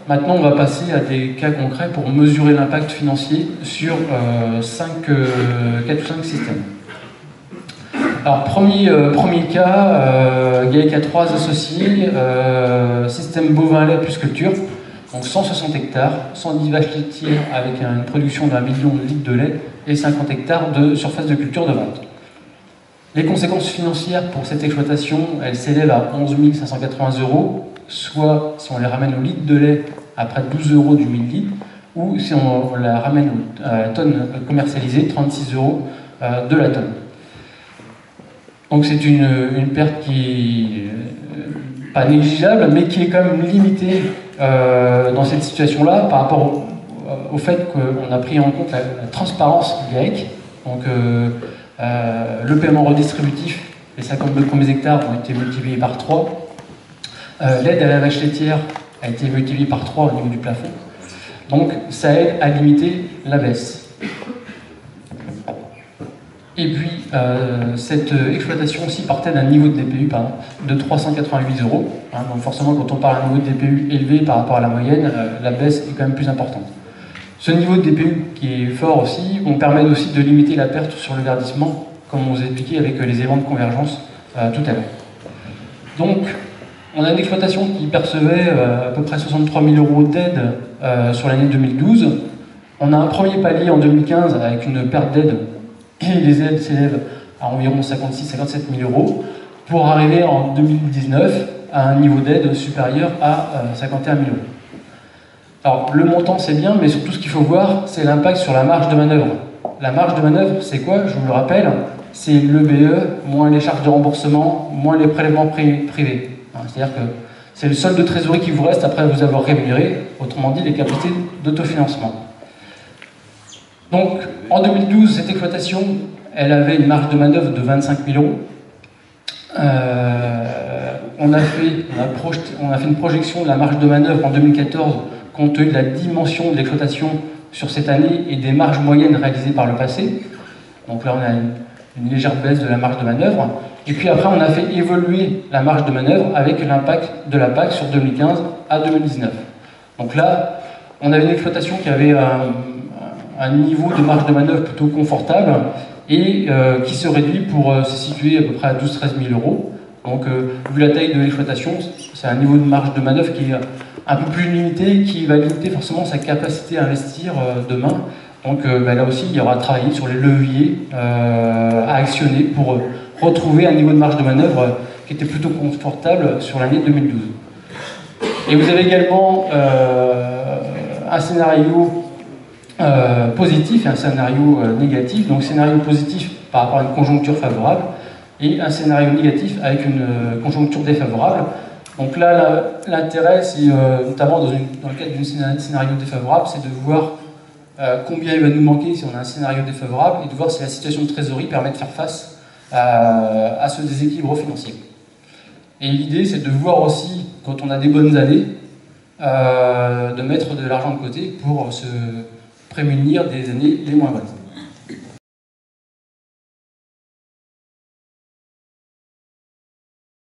Maintenant, on va passer à des cas concrets pour mesurer l'impact financier sur 4 ou 5 systèmes. Alors, premier cas, GAEC à 3 associés, système bovin-lait plus culture, donc 160 hectares, 110 vaches laitières avec une production d'1 million de litres de lait et 50 hectares de surface de culture de vente. Les conséquences financières pour cette exploitation, elles s'élèvent à 11 580 €, soit, si on les ramène au litre de lait, à près de 12 € du 1000 litres, ou si on la ramène à la tonne commercialisée, 36 € de la tonne. Donc c'est une perte qui est pas négligeable, mais qui est quand même limitée dans cette situation-là par rapport au fait qu'on a pris en compte la transparence GAEC. Donc le paiement redistributif, les 52 premiers hectares ont été multipliés par 3. L'aide à la vache laitière a été multipliée par 3 au niveau du plafond. Donc ça aide à limiter la baisse. Et puis cette exploitation aussi partait d'un niveau de DPU de 388 €. Donc forcément quand on parle d'un niveau de DPU élevé par rapport à la moyenne, la baisse est quand même plus importante. Ce niveau de DPU qui est fort aussi, on permet aussi de limiter la perte sur le verdissement, comme on vous a expliqué avec les éléments de convergence tout à l'heure. Donc, on a une exploitation qui percevait à peu près 63 000 € d'aide sur l'année 2012. On a un premier palier en 2015 avec une perte d'aide, et les aides s'élèvent à environ 56 000 à 57 000 € pour arriver en 2019 à un niveau d'aide supérieur à 51 000 €. Alors, le montant, c'est bien, mais surtout, ce qu'il faut voir, c'est l'impact sur la marge de manœuvre. La marge de manœuvre, c'est quoi? Je vous le rappelle, c'est l'EBE, moins les charges de remboursement, moins les prélèvements privés. C'est-à-dire que c'est le solde de trésorerie qui vous reste après vous avoir rémunéré, autrement dit, les capacités d'autofinancement. Donc, en 2012, cette exploitation, elle avait une marge de manœuvre de 25 000 €. On a fait une projection de la marge de manœuvre en 2014 compte tenu de la dimension de l'exploitation sur cette année et des marges moyennes réalisées par le passé. Donc là, on a une légère baisse de la marge de manœuvre. Et puis après, on a fait évoluer la marge de manœuvre avec l'impact de la PAC sur 2015 à 2019. Donc là, on avait une exploitation qui avait un niveau de marge de manœuvre plutôt confortable et qui se réduit pour se situer à peu près à 12 000 à 13 000 €. Donc, vu la taille de l'exploitation, c'est un niveau de marge de manœuvre qui est un peu plus limité, qui va limiter forcément sa capacité à investir demain. Donc là aussi, il y aura à travailler sur les leviers à actionner pour retrouver un niveau de marge de manœuvre qui était plutôt confortable sur l'année 2012. Et vous avez également un scénario positif et un scénario négatif. Donc scénario positif par rapport à une conjoncture favorable et un scénario négatif avec une conjoncture défavorable. Donc là, l'intérêt, c'est notamment dans le cadre d'un scénario défavorable, c'est de voir combien il va nous manquer si on a un scénario défavorable et de voir si la situation de trésorerie permet de faire face à ce déséquilibre financier. Et l'idée, c'est de voir aussi, quand on a des bonnes années, de mettre de l'argent de côté pour se prémunir des années les moins bonnes.